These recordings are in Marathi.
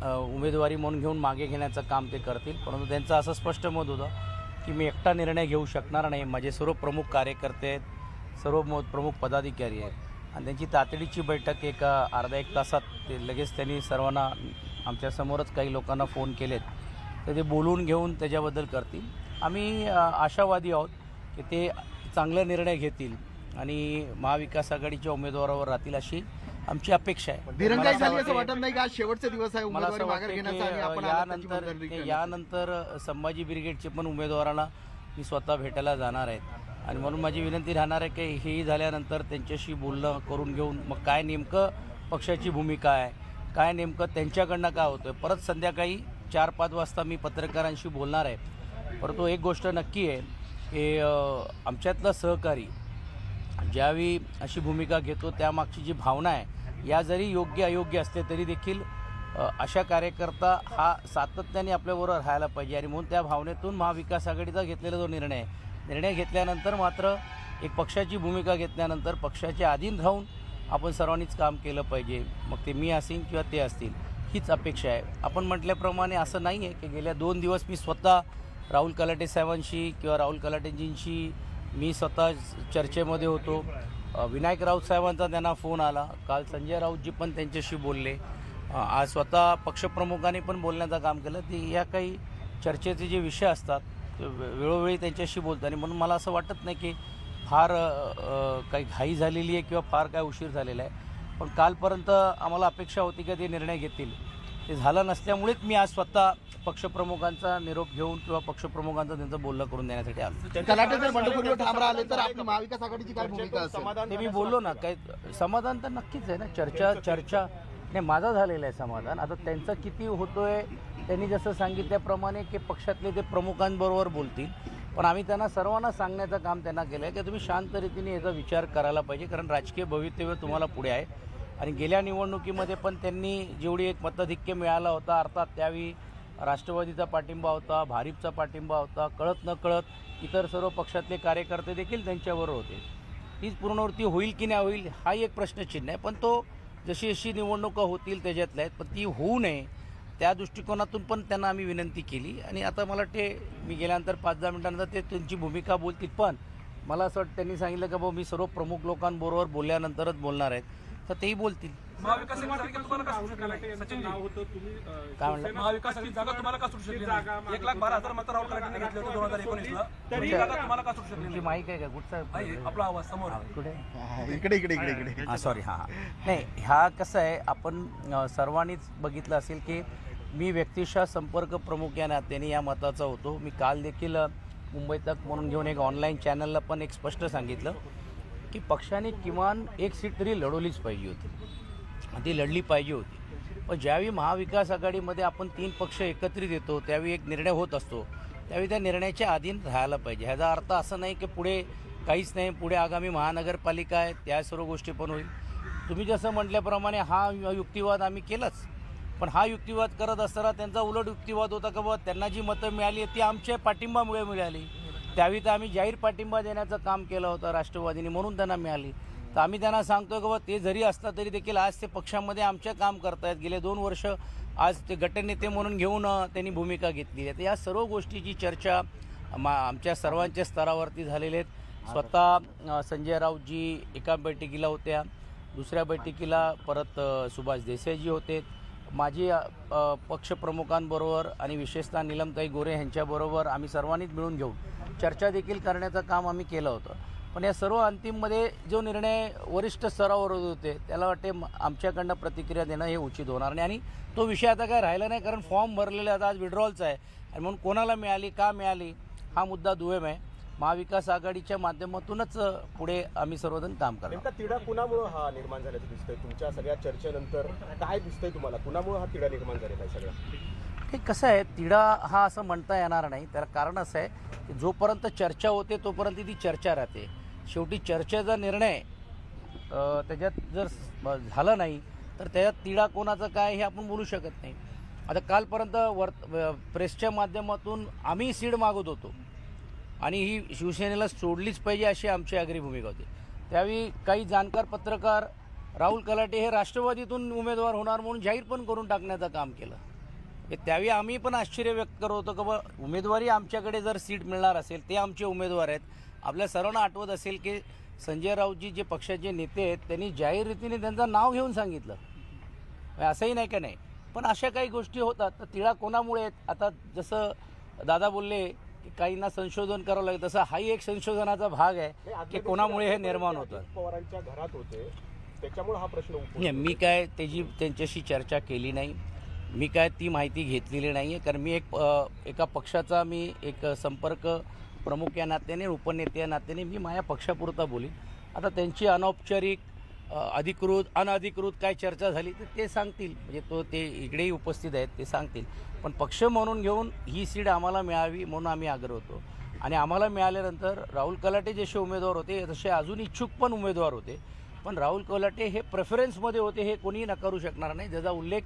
उमेदवारी म्हणून घेऊन मागे घेण्याचं काम ते करतील, परंतु त्यांचं असं स्पष्ट मत होतं की मी एकटा निर्णय घेऊ शकणार नाही, माझे सर्व प्रमुख कार्यकर्ते आहेत, सर्व प्रमुख पदाधिकारी आहेत आणि त्यांची तातडीची बैठक एक अर्धा एक तासात ते लगेच त्यांनी सर्वांना आमच्यासमोरच काही लोकांना फोन केलेत तर ते बोलून घेऊन त्याच्याबद्दल करतील. आम्ही आशावादी आहोत की ते चांगले निर्णय घेतील आणि महाविकास आघाडीच्या उमेदवारावर राहतील अशी आमची अपेक्षा आहे. दिरंगाई झाली असं वाटत नाही का? शेवटचे दिवस आहे मला असं उमेदवारी मागे घेण्याचा आणि आपण यानंतर संभाजी ब्रिगेडचे पण उमेदवारांना मी स्वतः भेटायला जाणार आहेत आणि म्हणून माझी विनंती राहणार आहे की हेही झाल्यानंतर त्यांच्याशी बोलणं करून घेऊन मग काय नेमकं पक्षाची भूमिका आहे, काय नेमकं त्यांच्याकडनं काय होतं आहे. परत संध्याकाळी 4-5 वाजता मी पत्रकारांशी बोलणार आहे. परंतु एक गोष्ट नक्की आहे की आमच्यातलं सहकारी ज्यावेळी अशी भूमिका घेतो त्यामागची जी भावना आहे या जरी योग्य अयोग्य असले तरी देखील अशा कार्यकर्ता हा सातत्याने आपल्याबरोबर राहायला पाहिजे आणि म्हणून त्या भावनेतून महाविकास आघाडीचा घेतलेला जो निर्णय घेतल्यानंतर मात्र एक पक्षाची भूमिका घेतल्यानंतर पक्षाच्या अधीन राहून आपण सर्वांनीच काम केलं पाहिजे. मग ते मी असेन किंवा ते असतील हीच अपेक्षा आहे. आपण म्हटल्याप्रमाणे असं नाही आहे की गेल्या 2 दिवस मी स्वतः राहुल कलाटे साहेबांशी किंवा राहुल कलाटेजींशी मी स्वतः चर्चेमध्ये होतो. विनायक राऊत साहेबांचा त्यांना फोन आला, काल संजय राऊतजी पण त्यांच्याशी बोलले, आज स्वतः पक्षप्रमुखांनी पण बोलण्याचं काम केलं. ती या काही चर्चेचे जे विषय असतात ते वेळोवेळी त्यांच्याशी बोलतात आणि म्हणून मला असं वाटत नाही की फार काही घाई झालेली आहे किंवा फार काय उशीर झालेला आहे. पण कालपर्यंत आम्हाला अपेक्षा होती की ते निर्णय घेतील, ते झालं नसल्यामुळेच मी आज स्वतः पक्षप्रमुखांचा निरोप घेऊन किंवा पक्षप्रमुखांचं त्यांचं बोलणं करून देण्यासाठी आलो. तलाठी जर बंडखोरीवर ठाम राहिले तर आपली महाविकास आघाडीची काय भूमिका असेल? ते मी बोललो ना, काही समाधान तर नक्कीच आहे ना. चर्चा नाही, माझा झालेलं आहे समाधान. आता त्यांचं किती होतोय त्यांनी जसं सांगितल्याप्रमाणे की पक्षातले ते प्रमुखांबरोबर बोलतील, पण आम्ही त्यांना सर्वांना सांगण्याचं काम त्यांना केलं आहे की तुम्ही शांत रीतीने याचा विचार करायला पाहिजे, कारण राजकीय भवितव्य तुम्हाला पुढे आहे. आणि गेल्या निवडणुकीमध्ये पण त्यांनी जेवढी एक मताधिक्य मिळाला होता अर्थात त्यावेळी राष्ट्रवादीचा पाठिंबा होता, भारिपचा पाठिंबा होता, कळत नकळत इतर सर्व पक्षातले कार्यकर्ते देखील त्यांच्याबरोबर होते. हीच पूर्णवृत्ती होईल की नाही होईल हा एक प्रश्नचिन्ह आहे, पण तो जशी जशी निवडणुका होतील त्याच्यातल्या आहेत, पण ती होऊ नये त्या दृष्टिकोनातून पण त्यांना आम्ही विनंती केली. आणि आता मला मी गेल्यानंतर 5-10 मिनिटांनंतर ते त्यांची भूमिका बोलतील, पण मला असं वाटतं त्यांनी सांगितलं की बाबा मी सर्व प्रमुख लोकांबरोबर बोलल्यानंतरच बोलणार आहेत, तर तेही बोलतील. महाविकास सचिन नाव होतं, तुम्ही काय म्हणलं? महाविकास जागा तुम्हाला का सुटू शकली? 1,12,000 मत राहुल कलाटेंनी घेतले होते 2019ला, तरी जागा तुम्हाला का सुटू शकली? माहिती आहे का कुठचा आपला आवाज समोर कुठे? इकडे हां सॉरी हां नाही, ह्या कसं आहे आपण सर्वांनीच बघितलं असेल की मी व्यक्तिशः संपर्क प्रमुख या नात्याने या मताचा होतो. मी काल देखील मुंबई तक म्हणून घेऊन एक ऑनलाईन चॅनलला पण एक स्पष्ट सांगितलं की पक्षाने किमान एक सीट तरी लढवलीच पाहिजे होती, ती लढली पाहिजे होती. पण ज्यावेळी महाविकास आघाडीमध्ये आपण 3 पक्ष एकत्रित येतो त्यावेळी एक निर्णय होत असतो, त्यावेळी त्या निर्णयाच्या अधीन राहायला पाहिजे. ह्याचा अर्थ असं नाही की पुढे काहीच नाही, पुढे आगामी महानगरपालिका आहे त्या सर्व गोष्टी पण होईल. तुम्ही जसं म्हटल्याप्रमाणे हा युक्तिवाद आम्ही केलाच, पण हा युक्तिवाद करत असताना त्यांचा उलट युक्तिवाद होता का बाबा त्यांना जी मतं मिळाली ती आमच्या पाठिंबामुळे मिळाली. त्यावेळी तर आम्ही जाहीर पाठिंबा देण्याचं काम केलं होतं राष्ट्रवादीने, म्हणून त्यांना मिळाली. तर आम्ही त्यांना सांगतो की बाबा ते जरी असलं तरी देखील आज ते पक्षामध्ये आमचे काम करतायत. गेले 2 वर्ष आज ते गटनेते म्हणून घेऊन त्यांनी भूमिका घेतली आहे. तर या सर्व गोष्टीची चर्चा आमच्या सर्वांच्या स्तरावरती झालेली आहेत. स्वतः संजय राऊतजी एका बैठकीला होत्या, दुसऱ्या बैठकीला परत सुभाष देसाईजी होते, माझी पक्षप्रमुखांबरोबर आणि विशेषतः नीलमताई गोरे यांच्याबरोबर आम्ही सर्वांनीच मिळून घेऊन चर्चा देखील करण्याचं काम आम्ही केलं होतं. पण या सर्व अंतिममध्ये जो निर्णय वरिष्ठ स्तरावर होते त्याला वाटते आमच्याकडनं प्रतिक्रिया देणं हे उचित होणार नाही. आणि तो विषय आता काय राहिला नाही, कारण फॉर्म भरलेले आता आज विड्रॉलचा आहे आणि म्हणून कोणाला मिळाली का मिळाली हा मुद्दा दुय्यम आहे. महाविकास आघाडीच्या माध्यमातूनच पुढे आम्ही सर्वजण काम करणार. नेमका तिढा कुणामुळे हा निर्माण झाल्याचं दिसतंय? तुमच्या सगळ्या चर्चेनंतर काय दिसतंय तुम्हाला? कुणामुळे हा तिढा निर्माण झालेला आहे? सगळा हे कसं आहे, तिढा हा असं म्हणता येणार नाही. त्याला कारण असं आहे की जोपर्यंत चर्चा होते तोपर्यंत ती चर्चा राहते. शेवटी चर्चेचा निर्णय त्याच्यात जर झालं नाही तर त्याच्यात तिढा कोणाचं काय हे आपण बोलू शकत नाही. आता कालपर्यंत प्रेसच्या माध्यमातून आम्ही सीड मागत होतो आणि ही शिवसेनेला सोडलीच पाहिजे अशी आमची आग्री भूमिका होती. त्यावेळी काही जाणकार पत्रकार राहुल कलाटे हे राष्ट्रवादीतून उमेदवार होणार म्हणून जाहीर पण करून टाकण्याचं काम केलं. त्यावेळी आम्ही पण आश्चर्य व्यक्त करत होतो की बा उमेदवारी आमच्याकडे जर सीट मिळणार असेल ते आमचे उमेदवार आहेत. आपल्या सर्वांना आठवत असेल की संजय राऊतजी जे पक्षाचे नेते आहेत त्यांनी जाहीर रीतीने त्यांचं नाव घेऊन सांगितलं. असंही नाही का नाही, पण अशा काही गोष्टी होतात. तर तिळा कोणामुळे आहेत? आता जसं दादा बोलले की काहींना संशोधन करावं लागेल, तसं हाही एक संशोधनाचा भाग आहे की कोणामुळे हे निर्माण होतं. पवारांच्या घरात होते त्याच्यामुळे हा प्रश्न नाही, मी काय त्यांच्याशी चर्चा केली नाही. मी काय ती माहिती घेतलेली नाही आहे, कारण मी एका पक्षाचा मी एक संपर्क प्रमुख या नात्याने, उपनेते या नात्याने मी माझ्या पक्षापुरता बोलीन. आता त्यांची अनौपचारिक अधिकृत अनधिकृत काय चर्चा झाली तर ते सांगतील, म्हणजे ते इकडेही उपस्थित आहेत, ते सांगतील. पण पक्ष म्हणून घेऊन ही सीट आम्हाला मिळावी म्हणून आम्ही आग्रह होतो. आणि आम्हाला मिळाल्यानंतर राहुल कलाटे जसे उमेदवार होते तसे अजून इच्छुक पण उमेदवार होते. पण राहुल कलाटे हे प्रेफरन्समध्ये होते हे कोणीही नकारू शकणार नाही. ज्याचा उल्लेख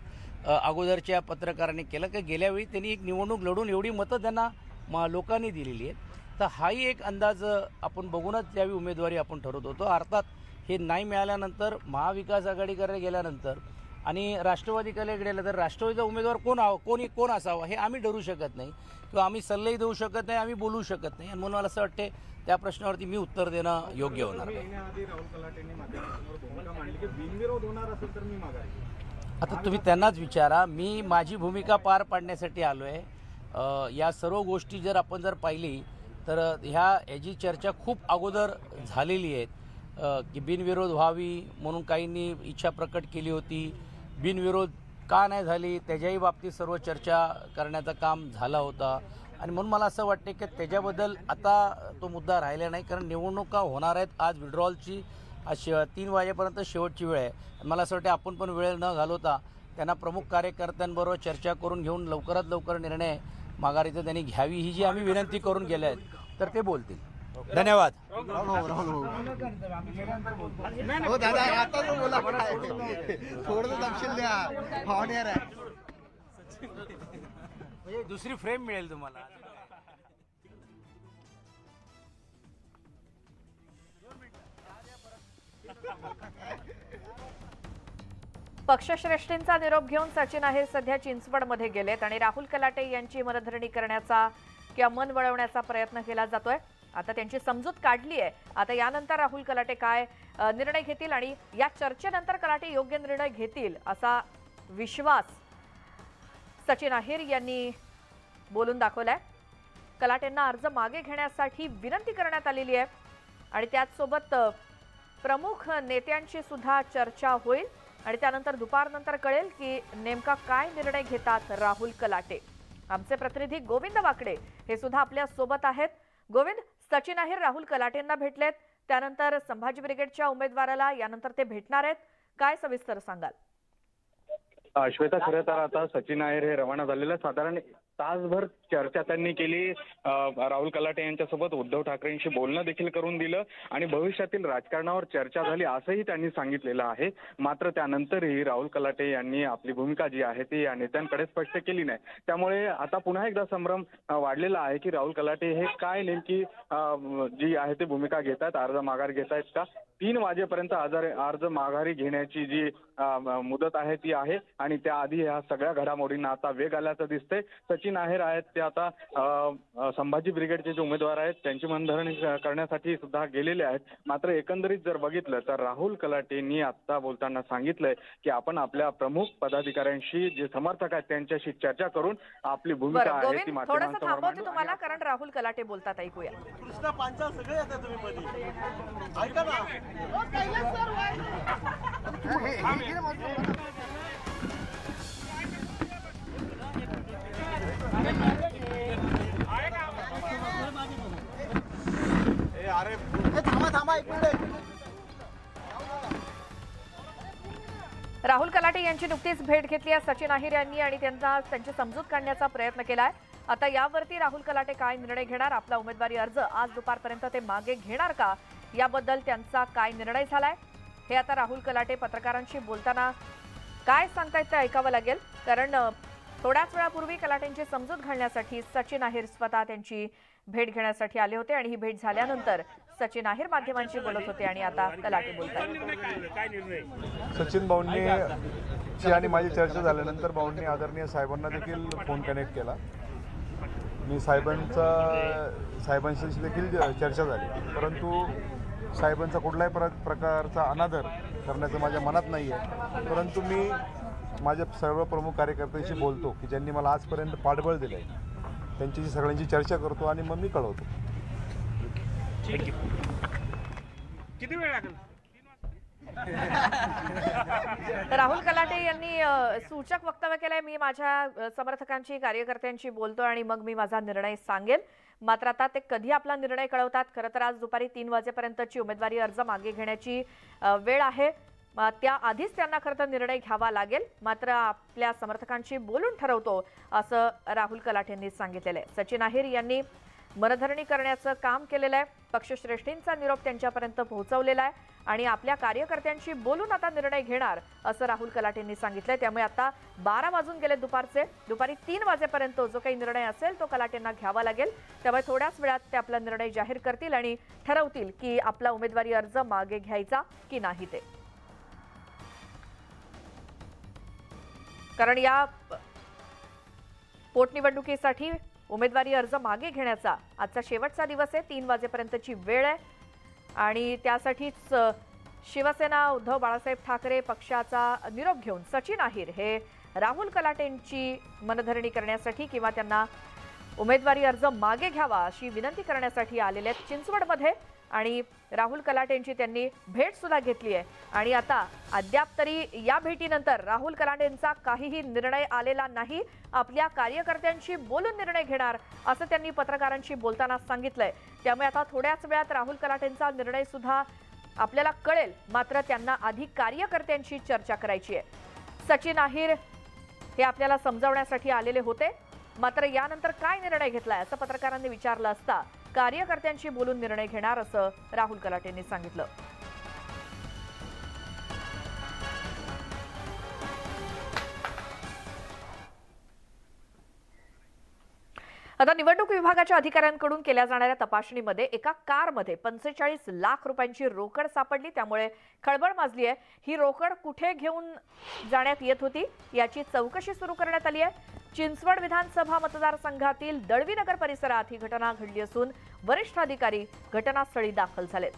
अगोदरच्या पत्रकारांनी केला की गेल्यावेळी त्यांनी एक निवडणूक लढून एवढी मतं त्यांना लोकांनी दिलेली आहेत. तर हाही एक अंदाज आपण बघूनच त्यावेळी उमेदवारी आपण ठरवत होतो. अर्थात हे नाही मिळाल्यानंतर महाविकास आघाडीकडे गेल्यानंतर आणि राष्ट्रवादीकडे गेलं तर राष्ट्रवादीचा उमेदवार कोण असावा हे आम्ही ठरवू शकत नाही किंवा आम्ही सल्लेही देऊ शकत नाही, आम्ही बोलू शकत नाही. आणि म्हणून मला असं वाटते त्या प्रश्नावरती मी उत्तर देणं योग्य होणार नाही. आता तुम्ही त्यांनाच विचारा. मी माझी भूमिका पार पाडण्यासाठी आलो आहे. या सर्व गोष्टी जर आपण पाहिली तर ह्याची चर्चा खूप अगोदर झालेली आहेत की बिनविरोध व्हावी म्हणून काहींनी इच्छा प्रकट केली होती. बिनविरोध का नाही झाली त्याच्याही बाबतीत सर्व चर्चा करण्याचं काम झाला होता. आणि म्हणून मला असं वाटते की त्याच्याबद्दल आता तो मुद्दा राहिला नाही, कारण निवडणुका होणार आहेत. आज विड्रॉलची 3 वाजेपर्यंत शेवटची वेळ आहे. मला असं वाटतं आपण पण वेळ न घालवता त्यांना प्रमुख कार्यकर्त्यांबरोबर चर्चा करून घेऊन लवकरात लवकर निर्णय माघारीचा त्यांनी घ्यावी ही जी आम्ही विनंती करून गेल्या आहेत तर ते बोलतील. धन्यवाद. हो दादा आता तो बोला थोडं तपशील द्या पाहुण्यार आहे. म्हणजे दुसरी फ्रेम मिळेल तुम्हाला. पक्षश्रेष्ठींचा निरोप घेऊन सचिन अहिर सध्या चिंचवडमध्ये गेलेत आणि राहुल कलाटे यांची मनधरणी करण्याचा किंवा मन वळवण्याचा प्रयत्न केला जातोय. आता त्यांची समजूत काढली आहे. आता यानंतर राहुल कलाटे काय निर्णय घेतील आणि या चर्चेनंतर कलाटे योग्य निर्णय घेतील असा विश्वास सचिन अहिर यांनी बोलून दाखवलाय. कलाटेंना अर्ज मागे घेण्यासाठी विनंती करण्यात आलेली आहे आणि त्याचसोबत प्रमुख नेत्यांची सुद्धा चर्चा होईल आणि त्यानंतर दुपारनंतर कळेल की नेमका काय निर्णय घेतात राहुल कलाटे. आमचे प्रतिनिधी गोविंद वाकडे हे सुद्धा आपल्या सोबत आहेत. गोविंद, सचिन अहिर राहुल कलाटेंना भेटलेत, त्यानंतर संभाजी ब्रिगेडच्या उमेदवाराला यानंतर ते भेटणार आहेत. काय सविस्तर सांगाल? श्वेता, खरं तर आता सचिन अहिर हे रवाना झालेलं साधारण तासभर चर्चा त्यांनी केली. राहुल कलाटे यांच्यासोबत उद्धव ठाकरेंशी बोलणं देखील करून दिलं आणि भविष्यातील राजकारणावर चर्चा झाली असंही त्यांनी सांगितलेलं आहे. मात्र त्यानंतरही राहुल कलाटे यांनी आपली भूमिका जी आहे ती या नेत्यांकडे स्पष्ट केली नाही. त्यामुळे आता पुन्हा एकदा संभ्रम वाढलेला आहे की राहुल कलाटे हे काय नेमकी जी आहे ती भूमिका घेत आहेत, अर्ज माघार घेत आहेत का. 3 वाजेपर्यंत अर्ज माघारी घेण्याची जी मुदत आहे ती आहे आणि त्याआधी ह्या सगळ्या घडामोडींना आता वेग आल्याचं दिसतंय. सचिन अहिर आहेत ते आता संभाजी ब्रिगेडचे जे उमेदवार आहेत त्यांची मनधरणी करण्यासाठी सुद्धा गेलेले आहेत. मात्र एकंदरीत जर बघितलं तर राहुल कलाटेंनी आता बोलताना सांगितलंय की आपण आपल्या प्रमुख पदाधिकाऱ्यांशी जे समर्थक आहेत त्यांच्याशी चर्चा करून आपली भूमिका आहे ती माध्यमांसमोर मांडू. तुम्हाला कारण राहुल कलाटे बोलतात, ऐकूया. कृष्णा पांचाळ सगळे येतात तुम्ही मध्ये ऐका ना. राहुल कलाटे यांची नुकतीच भेट घेतली आहे सचिन अहिर यांनी आणि त्यांची समजूत काढण्याचा प्रयत्न केलाय. आता यावरती राहुल कलाटे काय निर्णय घेणार, आपला उमेदवारी अर्ज आज दुपारपर्यंत ते मागे घेणार का, याबद्दल त्यांचा काय निर्णय झालाय हे आता राहुल कलाटे पत्रकारांशी बोलताना काय सांगतायत ते ऐकावं लागेल. कारण थोड्याच वेळापूर्वी कलाटेंची समजूत घालण्यासाठी सचिन अहिर स्वतः त्यांची भेट घेण्यासाठी आले होते आणि ही भेट झाल्यानंतर सचिन आहेर माध्यमांशी बोलत होते आणि आता कलाटे बोलतात. सचिन भाऊंनी आणि माझी चर्चा झाल्यानंतर भाऊंनी आदरणीय साहेबांना देखील फोन कनेक्ट केला. मी साहेबांशी देखील चर्चा झाली, परंतु साहेबांचा कुठल्याही प्रकारचा अनादर करण्याचं माझ्या मनात नाही आहे. परंतु मी माझ्या सर्व प्रमुख कार्यकर्त्यांशी बोलतो की ज्यांनी मला आजपर्यंत पाठबळ दिलं आहे, त्यांच्याशी सगळ्यांची चर्चा करतो आणि मग मी कळवतो. किती वेळ लागेल? राहुल कलाटे यांनी सूचक वक्तव्य केलंय. मी माझ्या समर्थकांची कार्यकर्त्यांशी बोलतो आणि मग मी माझा निर्णय सांगेल. मात्र आता ते कधी आपला निर्णय कळवतात. खरं तर आज दुपारी 3 वाजेपर्यंतची उमेदवारी अर्ज मागे घेण्याची वेळ आहे. त्याआधीच त्यांना खरं तर निर्णय घ्यावा लागेल. मात्र आपल्या समर्थकांशी बोलून ठरवतो असं राहुल कलाटेंनी सांगितलेलं आहे. सचिन आहेर यांनी मनधरणी करण्याचं काम केलेलं आहे. पक्षश्रेष्ठींचा निरोप त्यांच्यापर्यंत पोहोचवलेला आहे आणि आपल्या कार्यकर्त्यांशी बोलून आता निर्णय घेणार असं राहुल कलाटेंनी सांगितलंय. त्यामुळे आता 12 वाजून गेले दुपारचे. दुपारी 3 वाजेपर्यंत जो काही निर्णय असेल तो कलाटेंना घ्यावा लागेल. त्यामुळे थोड्याच वेळात ते आपला निर्णय जाहीर करतील आणि ठरवतील की आपला उमेदवारी अर्ज मागे घ्यायचा की नाही ते. कारण या पोटनिवडणुकीसाठी उमेदवारी अर्ज मागे घेण्याचा आजचा शेवटचा दिवस आहे. 3 वाजेपर्यंतची वेळ आहे आणि त्यासाठीच शिवसेना उद्धव बाळासाहेब ठाकरे पक्षाचा निरोप घेऊन सचिन आहेर हे राहुल कलाटेंची मनधरणी करण्यासाठी किंवा त्यांना उमेदवारी अर्ज मागे घ्यावा अशी विनंती करण्यासाठी आलेले आहेत चिंचवडमध्ये. आणि राहुल कलाटेंची त्यांनी भेट सुद्धा घेतली आहे आणि आता अद्याप तरी या भेटीनंतर राहुल कलाटेंचा काहीही निर्णय आलेला नाही. आपल्या कार्यकर्त्यांशी बोलून निर्णय घेणार असं त्यांनी पत्रकारांशी बोलताना सांगितलंय. त्यामुळे आता थोड्याच वेळात राहुल कलाटेंचा निर्णय सुद्धा आपल्याला कळेल. मात्र त्यांना आधी कार्यकर्त्यांशी चर्चा करायची आहे. सचिन आहेर हे आपल्याला समजावण्यासाठी आलेले होते. मात्र यानंतर काय निर्णय घेतलाय असं पत्रकारांनी विचारलं असता कार्यकर्त्यांशी बोलून निर्णय घेणार असं राहुल कलाटेंनी सांगितलं. आता निवडणूक विभागाच्या अधिकाऱ्यांकडून केल्या जाणाऱ्या तपासणीमध्ये एका कारमध्ये 45 लाख रुपयांची रोकड सापडली. त्यामुळे खळबळ माजली आहे. ही रोकड कुठे घेऊन जाण्यात येत होती याची चौकशी सुरू करण्यात आली आहे. चिंचवड विधानसभा मतदारसंघातील दळवीनगर परिसरात ही घटना घडली असून वरिष्ठ अधिकारी घटनास्थळी दाखल झालेत.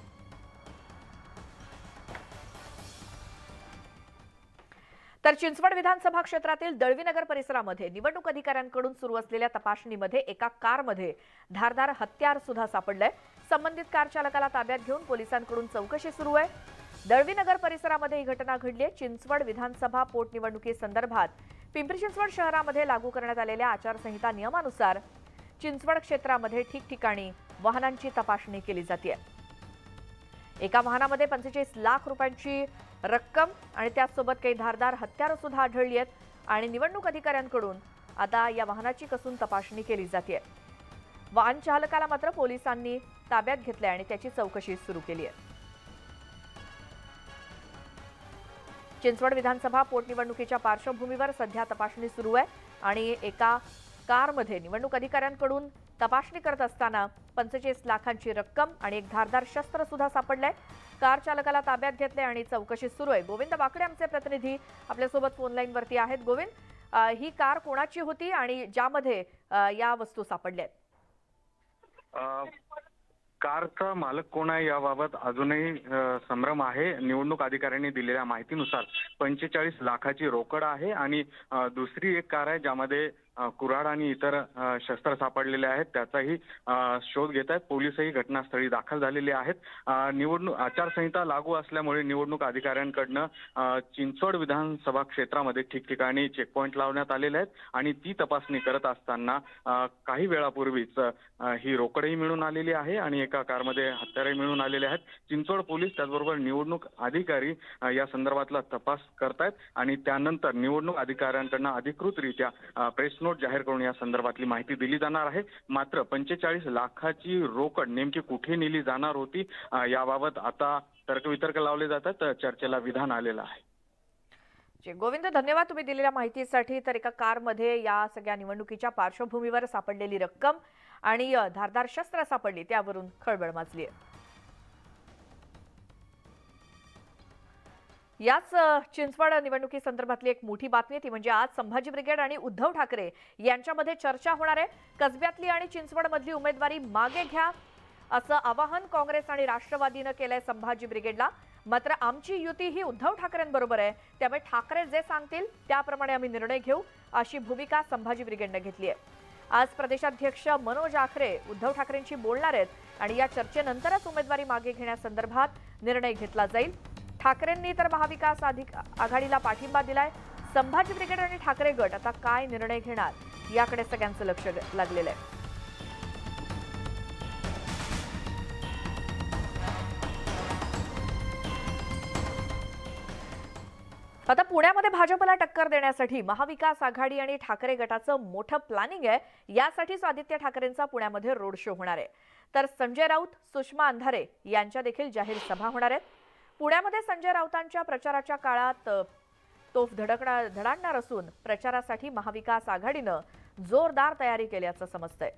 तर चिंचवड विधानसभा क्षेत्रातील दळवीनगर परिसरामध्ये निवडणूक अधिकाऱ्यांकडून सुरू असलेल्या तपासणीमध्ये एका कारमध्ये धारदार हत्यार सुद्धा सापडलंय. संबंधित कार चालकाला ताब्यात घेऊन पोलिसांकडून चौकशी सुरू आहे. दळवीनगर परिसरामध्ये ही घटना घडली आहे. चिंचवड विधानसभा पोटनिवडणुकीसंदर्भात पिंपरी चिंचवड शहरामध्ये लागू करण्यात आलेल्या आचारसंहिता नियमानुसार चिंचवड क्षेत्रामध्ये ठिकठिकाणी वाहनांची तपासणी केली जाते. एका वाहनामध्ये 45 लाख रुपयांची रक्कम आणि त्यासोबत काही धारदार हत्यारं सुद्धा आढळली आहेत आणि निवडणूक अधिकाऱ्यांकडून आता या वाहनाची कसून तपासणी केली जाते. वाहन चालकाला मात्र पोलिसांनी ताब्यात घेतले आणि त्याची चौकशी सुरू केली आहे. चिंचवड विधानसभा पोटनिवडणुकीच्या पार्श्वभूमीवर सध्या तपासणी सुरू आहे आणि एका कारमध्ये निवडणूक अधिकाऱ्यांकडून तपासणी करत असताना 45 लाखांची रक्कम आणि एक धारदार शस्त्र सुद्धा सापडलंय. कार चालकाला ताब्यात घेतले आणि चौकशी सुरू आहे. गोविंद बाकडे आमचे प्रतिनिधी आपल्यासोबत फोन लाईन वरती आहेत. गोविंद, ही कार कोणाची होती आणि ज्यामध्ये या वस्तू सापडल्या आहेत? कारचा मालक कोण आहे याबाबत अजूनही संभ्रम आहे. निवडणूक अधिकाऱ्यांनी दिलेल्या माहितीनुसार 45 लाखाची रोकड आहे आणि दुसरी एक कार आहे ज्यामध्ये कुऱ्हाड आणि इतर शस्त्र सापडलेले आहेत. त्याचाही शोध घेत आहेत. पोलीसही घटनास्थळी दाखल झालेले आहेत. निवडणूक आचारसंहिता लागू असल्यामुळे निवडणूक अधिकाऱ्यांकडनं चिंचवड विधानसभा क्षेत्रामध्ये ठिकठिकाणी चेकपॉइंट लावण्यात आलेले आहेत आणि ती तपासणी करत असताना काही वेळापूर्वीच ही रोकडही मिळून आलेली आहे आणि एका कारमध्ये हत्यारही मिळून आलेले आहेत. चिंचवड पोलीस त्याचबरोबर निवडणूक अधिकारी या संदर्भातला तपास करतायत आणि त्यानंतर निवडणूक अधिकाऱ्यांकडनं अधिकृतरित्या प्रेस नोट जाहीर करून या संदर्भातली माहिती दिली जाणार आहे. मात्र 45 लाखाची रोकड नेमकी कुठे नेली जाणार होती याबाबत आता तर्कवितर्क लावले जातात. चर्चेला विधान आलेलं आहे. गोविंद, धन्यवाद तुम्ही दिलेल्या माहितीसाठी. तर एका कारमध्ये या सगळ्या निवडणुकीच्या पार्श्वभूमीवर सापडलेली रक्कम आणि धारदार शस्त्र सापडली त्यावरून खळबळ माजली आहे. याच चिंचवड निवडणुकीसंदर्भातली एक मोठी बातमी ती म्हणजे आज संभाजी ब्रिगेड आणि उद्धव ठाकरे यांच्यामध्ये चर्चा होणार आहे। कसब्यातली आणि चिंचवडमधली उमेदवारी मागे घ्या असं आवाहन काँग्रेस आणि राष्ट्रवादीनं केलंय संभाजी ब्रिगेडला। मात्र आमची युती ही उद्धव ठाकरेंबरोबर आहे, त्यामुळे ठाकरे जे सांगतील त्याप्रमाणे आम्ही निर्णय घेऊ अशी भूमिका संभाजी ब्रिगेडनं घेतली आहे। आज प्रदेशाध्यक्ष मनोज आखरे उद्धव ठाकरेंशी बोलणार आहेत आणि या चर्चेनंतरच उमेदवारी मागे घेण्यासंदर्भात निर्णय घेतला जाईल। ठाकरेंनी तर महाविकास आघाडीला पाठिंबा दिलाय। संभाजी ब्रिगेड आणि ठाकरे गट आता काय निर्णय घेणार याकडे सगळ्यांचं लक्ष लागलेलं आहे। आता पुण्यामध्ये भाजपला टक्कर देण्यासाठी महाविकास आघाडी आणि ठाकरे गटाचं मोठं प्लॅनिंग आहे। यासाठीच आदित्य ठाकरेंचा पुण्यामध्ये रोड शो होणार आहे। तर संजय राऊत, सुषमा अंधारे यांच्या देखील जाहीर सभा होणार आहेत। पुण्यामध्ये संजय राऊतांच्या प्रचाराच्या काळात तोफ धडाडणार असून प्रचारासाठी महाविकास आघाडीनं जोरदार तयारी केल्याचं समजतंय।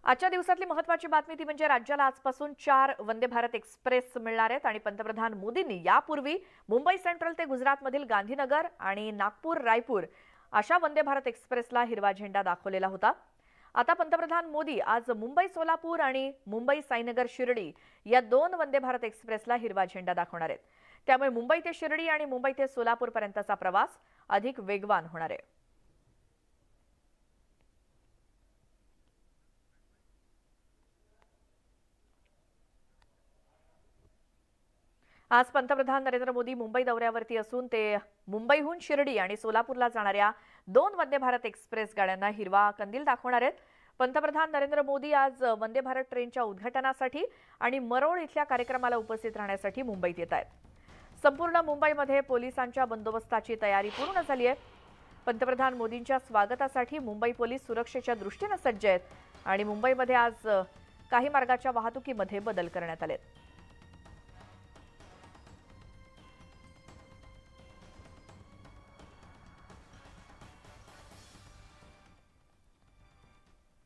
आजच्या दिवसातली महत्त्वाची बातमी ती म्हणजे राज्याला आजपासून 4 वंदे भारत एक्सप्रेस मिळणार आहेत आणि पंतप्रधान मोदींनी यापूर्वी मुंबई सेंट्रल ते गुजरातमधील गांधीनगर आणि नागपूर रायपूर अशा वंदे भारत एक्सप्रेसला हिरवा झेंडा दाखवलेला होता। आता पंतप्रधान मोदी आज मुंबई सोलापूर आणि मुंबई साईनगर शिर्डी या 2 वंदे भारत एक्सप्रेसला हिरवा झेंडा दाखवणार आहेत। त्यामुळे मुंबई ते शिर्डी आणि मुंबई ते सोलापूर पर्यंतचा प्रवास अधिक वेगवान होणार आहे। आज पंतप्रधान नरेंद्र मोदी मुंबई दौऱ्यावरती असून ते मुंबईहून शिर्डी आणि सोलापूरला जाणाऱ्या 2 वंदे भारत एक्सप्रेस गाड्यांना हिरवा कंदील दाखवणार आहेत। पंतप्रधान नरेंद्र मोदी आज वंदे भारत ट्रेनच्या उद्घाटनासाठी आणि मरोळ इथल्या कार्यक्रमाला उपस्थित राहण्यासाठी मुंबईत येत आहेत। संपूर्ण मुंबईमध्ये पोलिसांच्या बंदोबस्ताची तयारी पूर्ण झाली आहे। पंतप्रधान मोदींच्या स्वागतासाठी मुंबई पोलीस सुरक्षेच्या दृष्टीने सज्ज आहेत आणि मुंबईमध्ये आज काही मार्गाच्या वाहतुकीमध्ये बदल करण्यात आले।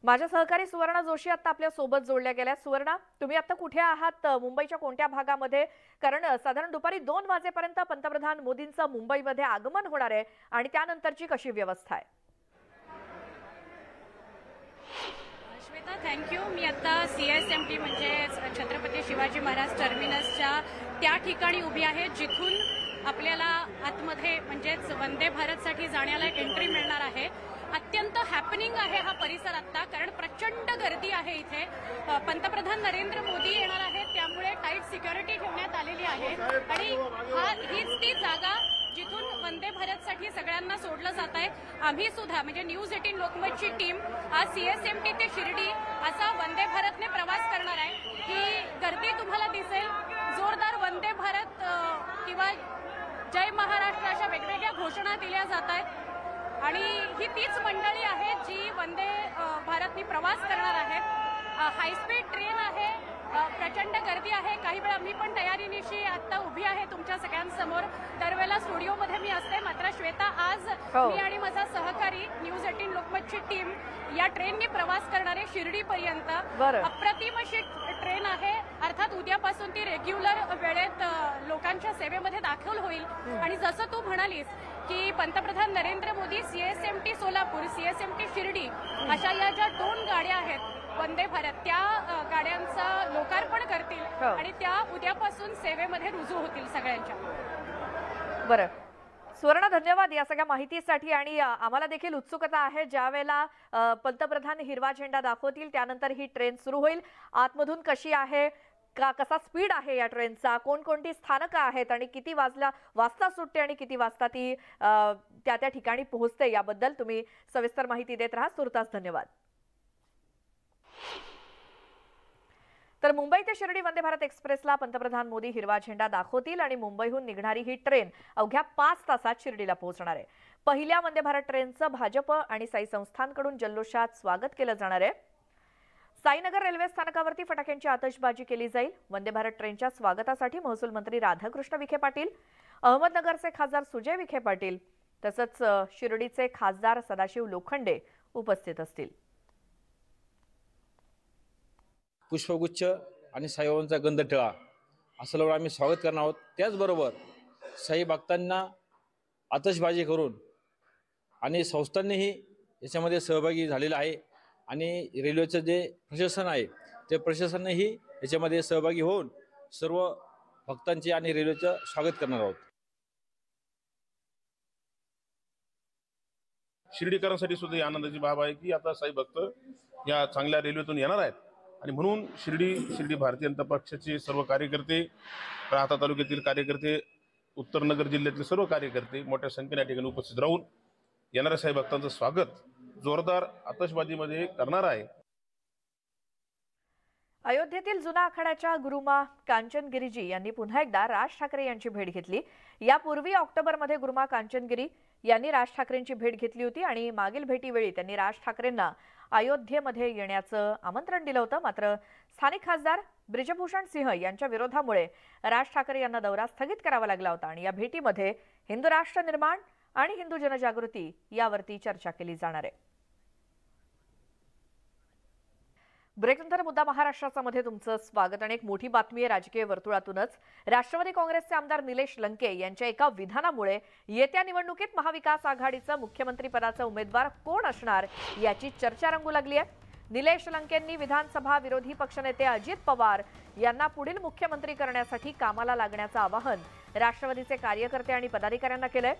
माझ्या सहकारी सुवर्णा जोशी आता आपल्या सोबत जोडल्या गेल्या। सुवर्णा, तुम्ही आता कुठे आहात? मुंबईच्या कोणत्या भागामध्ये? कारण साधारण दुपारी 2 वाजेपर्यंत पंतप्रधान मोदींचं मुंबईमध्ये आगमन होणार आहे आणि त्यानंतरची कशी व्यवस्था आहे? श्वेता, थँक्यू। मी आता CSMT म्हणजे छत्रपती शिवाजी महाराज टर्मिनसच्या त्या ठिकाणी उभी आहे जिथून आपल्याला आतमध्ये म्हणजेच वंदे भारतसाठी जाण्याला एंट्री मिळणार आहे। अत्यंत हॅपनिंग आहे हा परिसर आता, कारण प्रचंड गर्दी आहे इथे। पंतप्रधान नरेंद्र मोदी येणार आहेत, त्यामुळे टाईट सिक्युरिटी ठेवण्यात आलेली आहे आणि हीच ती जागा जिथून वंदे भारतसाठी सगळ्यांना सोडलं जात आहे। आम्ही सुद्धा म्हणजे न्यूज 18 लोकमतची टीम आज CSMT ते शिर्डी असा वंदे भारतने प्रवास करणार आहे। ही गर्दी तुम्हाला दिसेल। जोरदार वंदे भारत किंवा जय महाराष्ट्र अशा वेगवेगळ्या घोषणा दिल्या जात आहेत आणि ही तीच मंडळी आहे जी वंदे भारतनी प्रवास करणार आहेत। हायस्पीड ट्रेन आहे, प्रचंड गर्दी आहे। काही वेळा मी पण तयारीनिशी आता उभी आहे तुमच्या सगळ्यांसमोर। दरवेळेला स्टुडिओमध्ये मी असते, मात्र श्वेता आज मी आणि माझा सहकारी न्यूज 18 लोकमतची टीम या ट्रेनने प्रवास करणार आहे शिर्डीपर्यंत। अप्रतिम अशी ट्रेन आहे। अर्थात उद्यापासून ती रेग्युलर वेळेत लोकांच्या सेवेमध्ये दाखल होईल आणि जसं तू म्हणालीस की पंतप्रधान नरेंद्र मोदी CSMT सोलापूर, CSMT शिर्डी अशा या ज्या 2 गाड्या आहेत वंदे भारत, त्या गाड्यांचं लोकार्पण करतील आणि त्या उद्यापासून सेवेमध्ये रुजू होतील सगळ्यांच्या। बरं सुवर्णा, धन्यवाद या सगळ्या माहितीसाठी आणि आम्हाला देखील उत्सुकता आहे ज्यावेळेला पंतप्रधान हिरवा झेंडा दाखवतील त्यानंतर ही ट्रेन सुरू होईल। आतमधून कशी आहे, कसा स्पीड आहे या ट्रेनचा, कोणकोणती स्थानकं आहेत आणि किती वाजता सुटते आणि किती वाजता ती त्या ठिकाणी पोहोचते याबद्दल तुम्ही सविस्तर माहिती देत राहा। तुर्तास धन्यवाद। तर मुंबई ते शिर्डी वंदे भारत एक्सप्रेसला पंतप्रधान मोदी हिरवा झेंडा दाखवतील आणि मुंबईहून निघणारी ही ट्रेन अवघ्या 5 तासात शिर्डीला पोहोचणार आहे। पहिल्या वंदे भारत ट्रेनचं भाजप आणि साई संस्थांकडून जल्लोषात स्वागत केलं जाणार आहे। साईनगर रेल्वे स्थानकावरती फटाक्यांची आतषबाजी केली जाईल। वंदे भारत ट्रेनच्या स्वागतासाठी महसूल मंत्री राधाकृष्ण विखे पाटील, अहमदनगरचे खासदार सुजय विखे पाटील तसंच शिर्डीचे खासदार सदाशिव लोखंडे उपस्थित असतील। पुष्पगुच्छ आणि साईबाबांचा गंध टिळा असं लावून आम्ही स्वागत करणार आहोत. त्याचबरोबर साई भक्तांना आतषबाजी करून आणि संस्थांनीही याच्यामध्ये सहभागी झालेलं आहे आणि रेल्वेचं जे प्रशासन आहे ते प्रशासनही याच्यामध्ये सहभागी होऊन सर्व भक्तांचे आणि रेल्वेचं स्वागत करणार आहोत. शिर्डीकरांसाठी सुद्धा ही आनंदाची बाब आहे की आता साई भक्त या चांगल्या रेल्वेतून येणार आहेत आणि म्हणून शिर्डी भारतीय जनता पक्षाचे सर्व कार्यकर्ते, राहता तालुक्यातील कार्यकर्ते, उत्तरनगर जिल्ह्यातील सर्व कार्यकर्ते मोठ्या संख्येने या ठिकाणी उपस्थित राहून येणाऱ्या साई भक्तांचं स्वागत जोरदार आतषबाजीमध्ये करणार आहे. अयोध्येतील जुना आखाड्याच्या गुरुमा कांचनगिरीजी यांनी पुन्हा एकदा राज ठाकरे यांची भेट घेतली. यापूर्वी ऑक्टोबरमध्ये गुरुमा कांचनगिरी यांनी राज ठाकरेंची भेट घेतली होती आणि मागील भेटीवेळी त्यांनी राज ठाकरेंना अयोध्येमध्ये येण्याचं आमंत्रण दिलं होतं. मात्र स्थानिक खासदार ब्रिजभूषण सिंह यांच्या विरोधामुळे राज ठाकरे यांना दौरा स्थगित करावा लागला होता आणि या भेटीमध्ये हिंदू राष्ट्र निर्माण आणि हिंदू जनजागृती यावरती चर्चा केली जाणार आहे. ब्रेकनंतर मुद्दा महाराष्ट्राचा मध्ये तुमचं स्वागत. आणि एक मोठी बातमी आहे राजकीय वर्तुळातूनच. राष्ट्रवादी काँग्रेसचे आमदार निलेश लंके यांच्या एका विधानामुळे येत्या निवडणुकीत महाविकास आघाडीचं मुख्यमंत्रीपदाचा उमेदवार कोण असणार याची चर्चा रंगू लागली आहे. निलेश लंकेंनी विधानसभा विरोधी पक्षनेते अजित पवार यांना पुढील मुख्यमंत्री करण्यासाठी कामाला लागण्याचं आवाहन राष्ट्रवादीचे कार्यकर्ते आणि पदाधिकाऱ्यांना केलंय.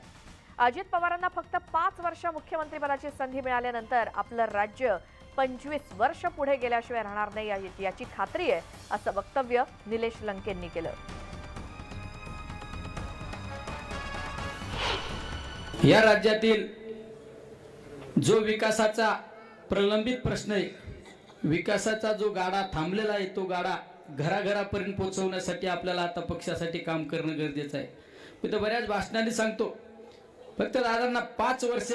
अजित पवारांना फक्त 5 वर्ष मुख्यमंत्रीपदाची संधी मिळाल्यानंतर आपलं राज्य 25 वर्ष पुढे गेल्याशिवाय राहणार नाही याची खात्री आहे असं वक्तव्य निलेश लंकेंनी केलं. या राज्यातील जो विकासाचा प्रलंबित प्रश्न आहे, विकासाचा जो गाडा थांबलेला आहे, तो गाडा घराघरापर्यंत पोहोचवण्यासाठी आपल्याला आता पक्षासाठी काम करणं गरजेचं आहे. मी तर बऱ्याच भाषणांनी सांगतो, फक्त दादांना 5 वर्ष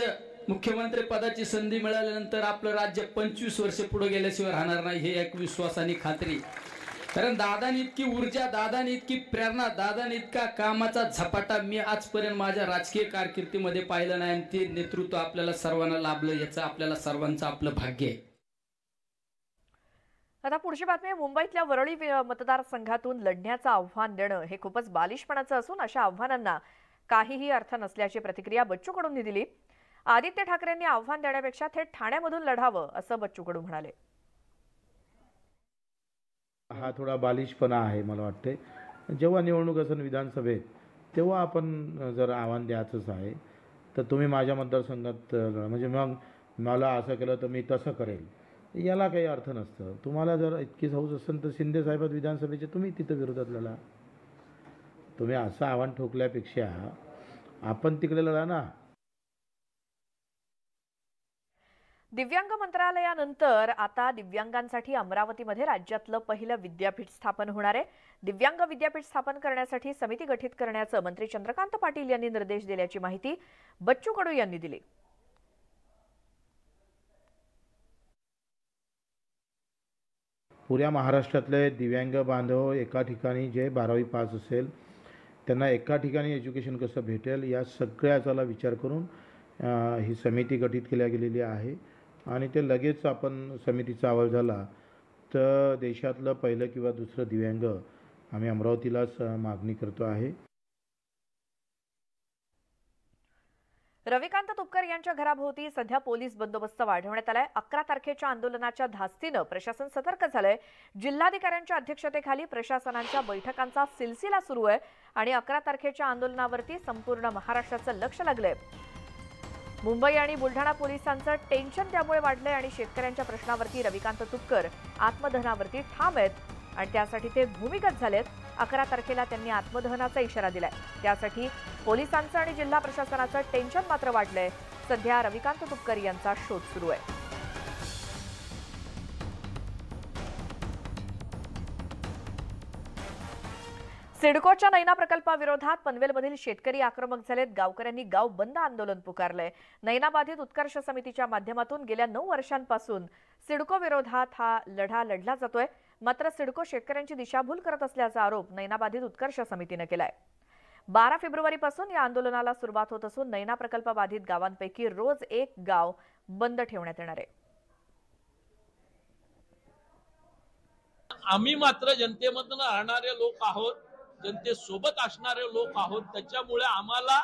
मुख्यमंत्री पदाची संधी मिळाल्यानंतर आपलं राज्य 25 वर्ष पुढे गेल्याशिवाय राहणार नाही हे एक विश्वास आणि खात्री. कारण दादानी इतकी ऊर्जा, दादानी इतकी प्रेरणा, दादानी इतका कामाचा झपाटा मी आजपर्यंत माझ्या राजकीय कारकिर्दीमध्ये पाहिलं नाही आणि ते नेतृत्व आपल्याला सर्वांना लाभलं याचं आपल्याला सर्वांचं आपलं भाग्य आहे. आता पुढची बातमी आहे. मुंबईतल्या वरळी मतदारसंघातून लढण्याचं आव्हान देणं हे खूपच बालिशपणाचं असून अशा आव्हानांना काहीही अर्थ नसल्याची प्रतिक्रिया बच्चू कडूंनी दिली. आदित्य ठाकरेंनी आव्हान देण्यापेक्षा थेट ठाण्यामधून लढावं असं बच्चू कडू म्हणाले. हा थोडा बालिशपणा आहे मला वाटते. जेव्हा निवडणूक असेल विधानसभेत तेव्हा आपण जर आव्हान द्यायचंच आहे तर तुम्ही माझ्या मतदारसंघात म्हणजे मग मला असं केलं तर मी तसं करेल, याला काही अर्थ नसतं. तुम्हाला जर इतकीच हौस असेल तर शिंदे साहेब विधानसभेचे तुम्ही तिथं विरोधात लढा. तुम्ही असं आव्हान ठोकल्यापेक्षा आपण तिकडे लढा ना. दिव्यांग मंत्रालयानंतर आता दिव्यांगांसाठी अमरावतीमध्ये राज्यातलं पहिलं विद्यापीठ स्थापन होणार आहे. दिव्यांग विद्यापीठ स्थापन करण्यासाठी समिती गठीत करण्याचं मंत्री चंद्रकांत पाटील यांनी निर्देश दिल्याची माहिती बच्चू कडू यांनी दिली. पुऱ्या महाराष्ट्रातले दिव्यांग बांधव एका ठिकाणी जे 12वी पास असेल त्यांना एका ठिकाणी एज्युकेशन कसं भेटेल या सगळ्याचा विचार करून ही समिती गठीत केल्या गेलेली आहे आणि ते लगेच आपण समितीचा अहवाल झाला तर देशातलं पहिलं किंवा दुसरं दिव्यांग आम्ही अमरावतीलाच मागणी करतो आहे. रविकांत तुपकर यांच्या घराभोवती सध्या पोलीस बंदोबस्त वाढवण्यात आलाय. 11 तारखेच्या आंदोलनाच्या धास्तीनं प्रशासन सतर्क झालंय. जिल्हाधिकाऱ्यांच्या अध्यक्षतेखाली प्रशासनाच्या बैठकांचा सिलसिला सुरू आहे आणि 11 तारखेच्या आंदोलनावरती संपूर्ण महाराष्ट्राचं लक्ष लागलंय. मुंबई आणि बुलढाणा पोलिसांचं टेन्शन त्यामुळे वाढलंय आणि शेतकऱ्यांच्या प्रश्नावरती रविकांत तुपकर आत्मदहनावरती ठाम आहेत आणि त्यासाठी ते भूमिगत झालेत. 11 तारखेला त्यांनी आत्मदहनाचा इशारा दिलाय. त्यासाठी पोलिसांचं आणि जिल्हा प्रशासनाचं टेन्शन मात्र वाढलंय. सध्या रविकांत तुपकर यांचा शोध सुरू आहे. सिडकोच्या नैना प्रकल्पाविरोधात पनवेलमधील शेतकरी आक्रमक झालेत. गावकऱ्यांनी गाव बंद आंदोलन पुकारलंय. नैना बाधित उत्कर्ष समितीच्या माध्यमातून गेल्या 9 वर्षांपासून सिडको विरोधात हा लढा लढला जातोय. मात्र सिडको शेतकऱ्यांची दिशाभूल करत असल्याचा आरोप नैना बाधित उत्कर्ष समितीने केलाय. 12 फेब्रुवारीपासून या आंदोलनाला सुरुवात होत असून नैना प्रकल्प बाधित गावांपैकी रोज एक गाव बंद ठेवण्यात येणार आहे. आम्ही मात्र जनतेमधून राहणारे लोक आहोत, जनतेसोबत असणारे लोक आहोत. त्याच्यामुळे आम्हाला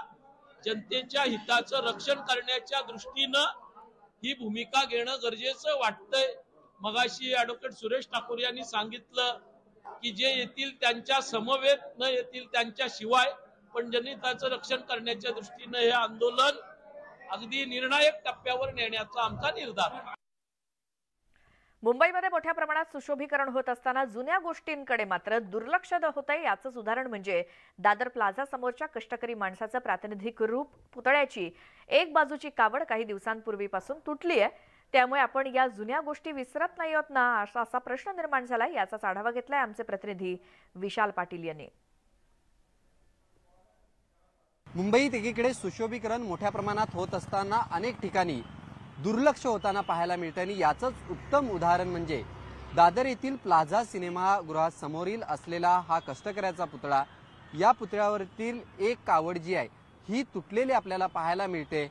जनतेच्या हिताचं रक्षण करण्याच्या दृष्टीनं ही भूमिका घेणं गरजेचं वाटतंय. मगाशी ॲडव्होकेट सुरेश ठाकूर यांनी सांगितलं की जे येतील त्यांच्या समवेत, न येतील त्यांच्या शिवाय, पण जनहिताचं रक्षण करण्याच्या दृष्टीनं हे आंदोलन अगदी निर्णायक टप्प्यावर नेण्याचा आमचा निर्धार आहे. मुंबईमध्ये मोठ्या प्रमाणात सुशोभीकरण होत असताना जुन्या गोष्टींकडे मात्र दुर्लक्ष होतंय. याचंच उदाहरण म्हणजे दादर प्लाझा समोरच्या कष्टकरी माणसाचं प्रातिनिधिक रूप पुतळ्याची एक बाजूची कावड काही दिवसांपूर्वीपासून तुटली आहे. त्यामुळे आपण या जुन्या गोष्टी विसरत नाही आहोत ना, असा प्रश्न निर्माण झाला. याचाच आढावा घेतलाय आमचे प्रतिनिधी विशाल पाटील यांनी. मुंबईत एकीकडे सुशोभीकरण मोठ्या प्रमाणात होत असताना अनेक ठिकाणी दुर्लक्ष होताना पाहायला मिळतं आणि याचंच उत्तम उदाहरण म्हणजे दादर येथील प्लाझा सिनेमागृहासमोरील असलेला हा कष्टकऱ्याचा पुतळा. या पुतळ्यावरील एक कावड जी आहे ही तुटलेली आपल्याला पाहायला मिळते.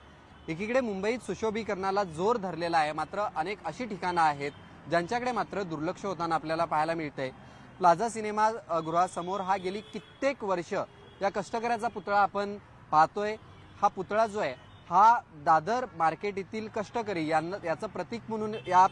एकीकडे मुंबईत सुशोभीकरणाला जोर धरलेला आहे, मात्र अनेक अशी ठिकाणं आहेत ज्यांच्याकडे मात्र दुर्लक्ष होताना आपल्याला पाहायला मिळतंय. प्लाझा सिनेमागृहासमोर हा गेली कित्येक वर्ष या कष्टकऱ्याचा पुतळा आपण पाहतोय. हा पुतळा जो आहे हा दादर मार्केट येथील कष्टकरी यांना याचं प्रतीक म्हणून या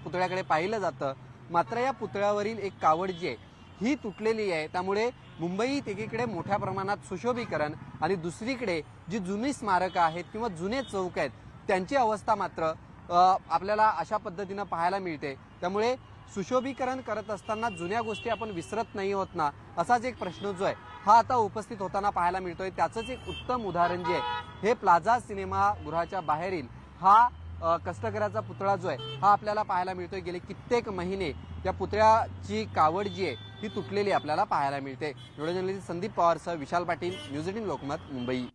पुतळ्याकडे पाहिलं जातं. मात्र या पुतळ्यावरील एक कावड जी आहे ही तुटलेली आहे. त्यामुळे मुंबईत एकीकडे मोठ्या प्रमाणात सुशोभीकरण आणि दुसरीकडे जी जुनी स्मारकं आहेत किंवा जुने चौक आहेत त्यांची अवस्था मात्र आपल्याला अशा पद्धतीनं पाहायला मिळते. त्यामुळे सुशोभीकरण करत असताना जुन्या गोष्टी आपण विसरत नाही होत ना, असाच एक प्रश्न जो आहे हा आता उपस्थित होताना पाहायला मिळतोय. त्याचंच एक उत्तम उदाहरण जे आहे हे प्लाझा सिनेमागृहाच्या बाहेरील हा कष्टकऱ्याचा पुतळा जो आहे हा आपल्याला पाहायला मिळतोय. गेले कित्येक महिने त्या पुतळ्याची कावड जी आहे ही तुटलेली आपल्याला पाहायला मिळते. Video journalist Sandeep पवारसह Vishal Patil, news 18 Lokmat, Mumbai.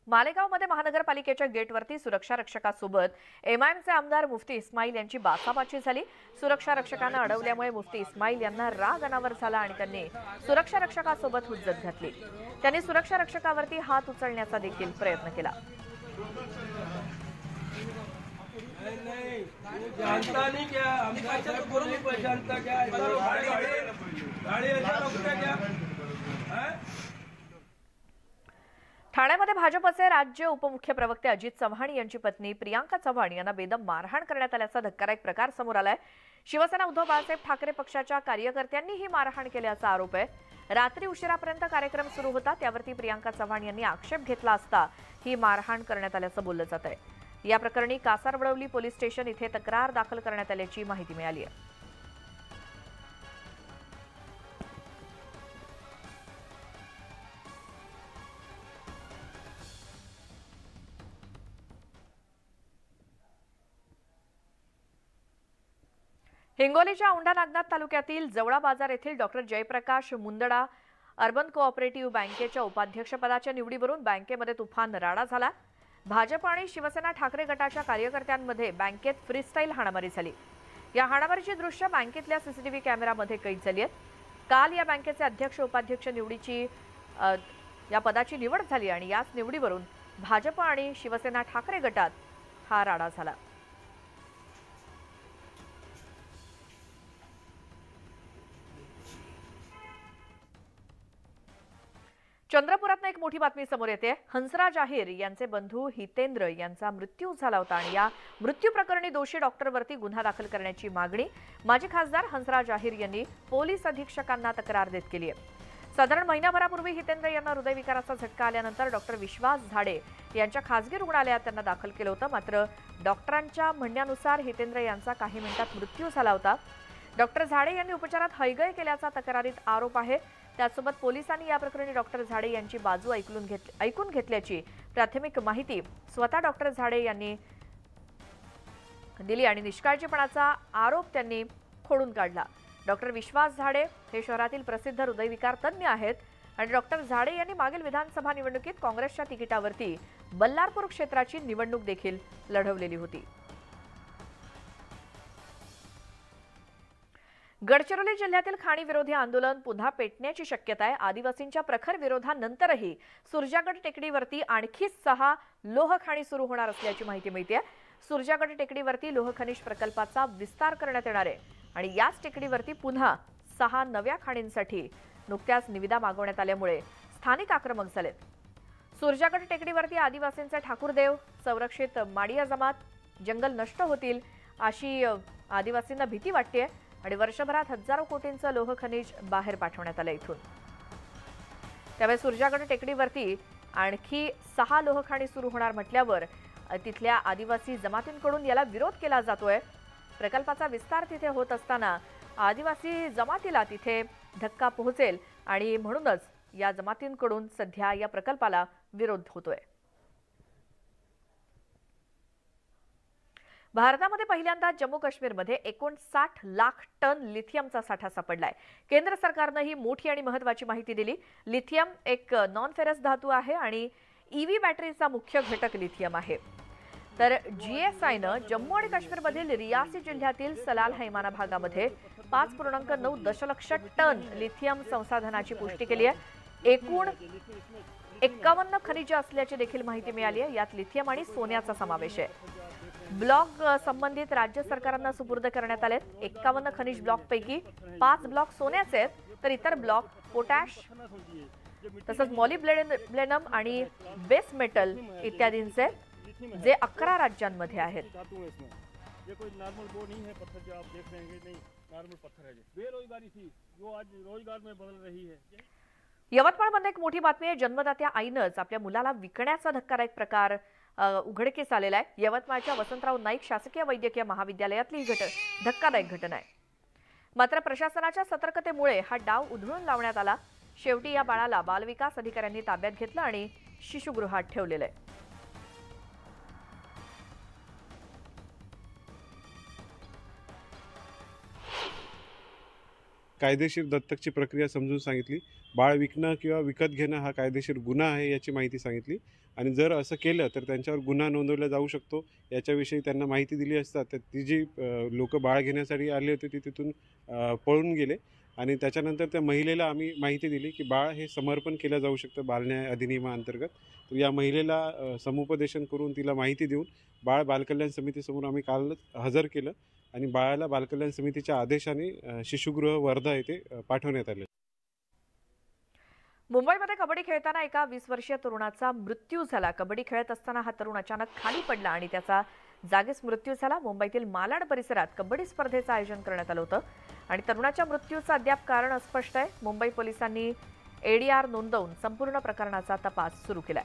मालेगावमध्ये महानगरपालिकेच्या गेटवरती सुरक्षा रक्षकासोबत एमआयएमचे आमदार मुफ्ती इस्माईल यांची बाचाबाची झाली. सुरक्षा रक्षकांना अडवल्यामुळे मुफ्ती इस्माईल यांना राग अनावर झाला आणि त्यांनी सुरक्षा रक्षकासोबत हुज्जत घातली. त्यांनी सुरक्षा रक्षकावरती हात उचलण्याचा देखील प्रयत्न केला. ठाण्यामध्ये भाजपचे राज्य उपमुख्य प्रवक्ते अजित चव्हाण यांची पत्नी प्रियांका चव्हाण यांना बेदम मारहाण करण्यात आल्याचा धक्कादायक प्रकार समोर आलाय. शिवसेना उद्धव बाळासाहेब ठाकरे पक्षाच्या कार्यकर्त्यांनी ही मारहाण केल्याचा आरोप आहे. रात्री उशिरापर्यंत कार्यक्रम सुरू होता, त्यावरती प्रियांका चव्हाण यांनी आक्षेप घेतला असता ही मारहाण करण्यात आल्याचं बोललं जात आहे. या प्रकरणी कासारवडवली पोलीस स्टेशन इथे तक्रार दाखल करण्यात आल्याची माहिती मिळाली आहे. हिंगोलीच्या औंढा नागनाथ तालुक्यातील जवळा बाजार येथील doctor Jayprakash Mundada urban cooperative बँकेच्या उपाध्यक्षपदाच्या निवडीवरून बँकेमध्ये तुफान राडा झाला. भाजप आणि शिवसेना ठाकरे गटाच्या कार्यकर्त्यांमध्ये बँकेत फ्रीस्टाईल हाणामारी झाली. या हाणामारीची दृश्य बँकेतल्या सीसीटीव्ही कॅमेरामध्ये कैद झाली आहेत. काल या बँकेचे अध्यक्ष उपाध्यक्ष निवडीची या पदाची निवड झाली आणि याच निवडीवरून भाजप आणि शिवसेना ठाकरे गटात हा राडा झाला. चंद्रपुरात एक मोठी बातमी समोर येते. हंसराज अहिर यांचे बंधू हितेंद्र यांचा मृत्यू झाला होता आणि या मृत्यू प्रकरणी दोषी डॉक्टरवरती गुन्हा दाखल करण्याची मागणी माजी खासदार हंसराज अहिर यांनी पोलीस अधीक्षकांना तक्रार देत केली आहे. साधारण महिनाभरापूर्वी हितेंद्र यांना हृदयविकाराचा झटका आल्यानंतर डॉक्टर विश्वास झाडे यांच्या खासगी रुग्णालयात त्यांना दाखल केलं होतं. मात्र डॉक्टरांच्या म्हणण्यानुसार हितेंद्र यांचा काही मिनिटात मृत्यू झाला होता. डॉक्टर झाडे यांनी उपचारात हयगय केल्याचा तक्रारीत आरोप आहे. त्यासोबत पोलिसांनी या प्रकरणी डॉक्टर झाडे यांची बाजू ऐकून घेतल्याची प्राथमिक माहिती स्वतः डॉक्टर झाडे यांनी दिली आणि निष्काळजीपणाचा आरोप त्यांनी खोडून काढला. डॉक्टर विश्वास झाडे हे शहरातील प्रसिद्ध हृदयविकार तज्ज्ञ आहेत आणि डॉक्टर झाडे यांनी मागील विधानसभा निवडणुकीत काँग्रेसच्या तिकिटावरती बल्लारपूर क्षेत्राची निवडणूक देखील लढवलेली होती. गडचिरोली जिल्ह्यातील खाणी विरोधी आंदोलन पुन्हा पेटण्याची शक्यता आहे. आदिवासींच्या प्रखर विरोधानंतरही सुरजागड टेकडीवरती आणखी 6 लोह खाणी सुरू होणार असल्याची माहिती मिळते. सुरजागड टेकडीवरती लोह खनिज प्रकल्पाचा विस्तार करण्यात येणार आहे. आणि याच टेकडीवरती पुन्हा 6 नव्या खाणींसाठी नुकत्याच निविदा मागवण्यात आल्यामुळे स्थानिक आक्रमक झालेत. सुरजागड टेकडीवरती आदिवासींचे ठाकूरदेव, संरक्षित माडिया जमात, जंगल नष्ट होतील अशी आदिवासींना भीती वाटते आणि वर्षभरात हजारो कोटींचं लोह खनिज बाहेर पाठवण्यात आलं इथून. त्यामुळे सुरजागड टेकडीवरती आणखी 6 लोहखाणी सुरू होणार म्हटल्यावर तिथल्या आदिवासी जमातींकडून याला विरोध केला जातोय. प्रकल्पाचा विस्तार तिथे होत असताना आदिवासी जमातीला तिथे धक्का पोहोचेल आणि म्हणूनच या जमातींकडून सध्या या प्रकल्पाला विरोध होतोय. भारतामध्ये पहिल्यांदा जम्मू काश्मीरमध्ये 59 लाख टन लिथियमचा साठा सापडलाय. केंद्र सरकारनं ही मोठी आणि महत्त्वाची माहिती दिली. लिथियम एक नॉन फेरस धातू आहे आणि ईव्ही बॅटरीचा मुख्य घटक लिथियम आहे. तर GSIनं जम्मू आणि काश्मीरमधील रियासी जिल्ह्यातील सलाल हैमाना भागामध्ये 5.9 दशलक्ष टन लिथियम संसाधनाची पुष्टी केली आहे. एकूण 51 खनिजे असल्याची देखील माहिती मिळाली आहे. यात लिथियम आणि सोन्याचा समावेश आहे. ब्लॉक संबंधित राज्य सरकारांना सुपूर्द करण्यात आलेत. 51 खनिज ब्लॉकपैकी 5 ब्लॉक सोन्याचे आहेत तर इतर ब्लॉक पोटॅश तसंच मॉलिब्लेनम आणि बेस मेटल इत्यादींचे जे 11 राज्यांमध्ये आहेत. यवतमाळमध्ये एक मोठी बातमी आहे. जन्मदात्या आईनंच आपल्या मुलाला विकण्याचा धक्कादायक प्रकार उघडकीस आलेला आहे. यवतमाळच्या वसंतराव नाईक शासकीय वैद्यकीय महाविद्यालयातली धक्कादायक घटना आहे. मात्र प्रशासनाच्या सतर्कतेमुळे हा डाव उधळून लावण्यात आला. शेवटी या बाळाला बालविकास अधिकाऱ्यांनी ताब्यात घेतलं आणि शिशुगृहात ठेवलेलं आहे. कायदेशीर दत्तकची प्रक्रिया समजून सांगितली. बाळ विकणं किंवा विकत घेणं हा कायदेशीर गुन्हा आहे याची माहिती सांगितली आणि जर असं केलं तर त्यांच्यावर गुन्हा नोंदवला जाऊ शकतो याच्याविषयी त्यांना माहिती दिली असता. तर ती जी लोक बाळ घेण्यासाठी आले होते ती तिथून पळून गेले आणि त्याच्यानंतर त्या महिलेला आम्ही माहिती दिली की बाळ हे समर्पण केलं जाऊ शकतं बालन्याय अधिनियमाअंतर्गत. तर या महिलेला समुपदेशन करून तिला माहिती देऊन बाळ बालकल्याण समितीसमोर आम्ही काल हजर केलं आणि बाळाला बालकल्याण समितीच्या आदेशाने शिशुगृह वर्धा येथे पाठवण्यात आले. मुंबईमध्ये कबड्डी खेळताना एका 20 वर्षीय तरुणाचा मृत्यू झाला. कबड्डी खेळत असताना हा तरुण अचानक खाली पडला आणि त्याचा जागीच मृत्यू झाला. मुंबईतील मालाड परिसरात कबड्डी स्पर्धेचं आयोजन करण्यात आलं होतं आणि तरुणाच्या मृत्यूचं अद्याप कारण अस्पष्ट आहे. मुंबई पोलिसांनी ADR नोंदवून संपूर्ण प्रकरणाचा तपास सुरू केलाय.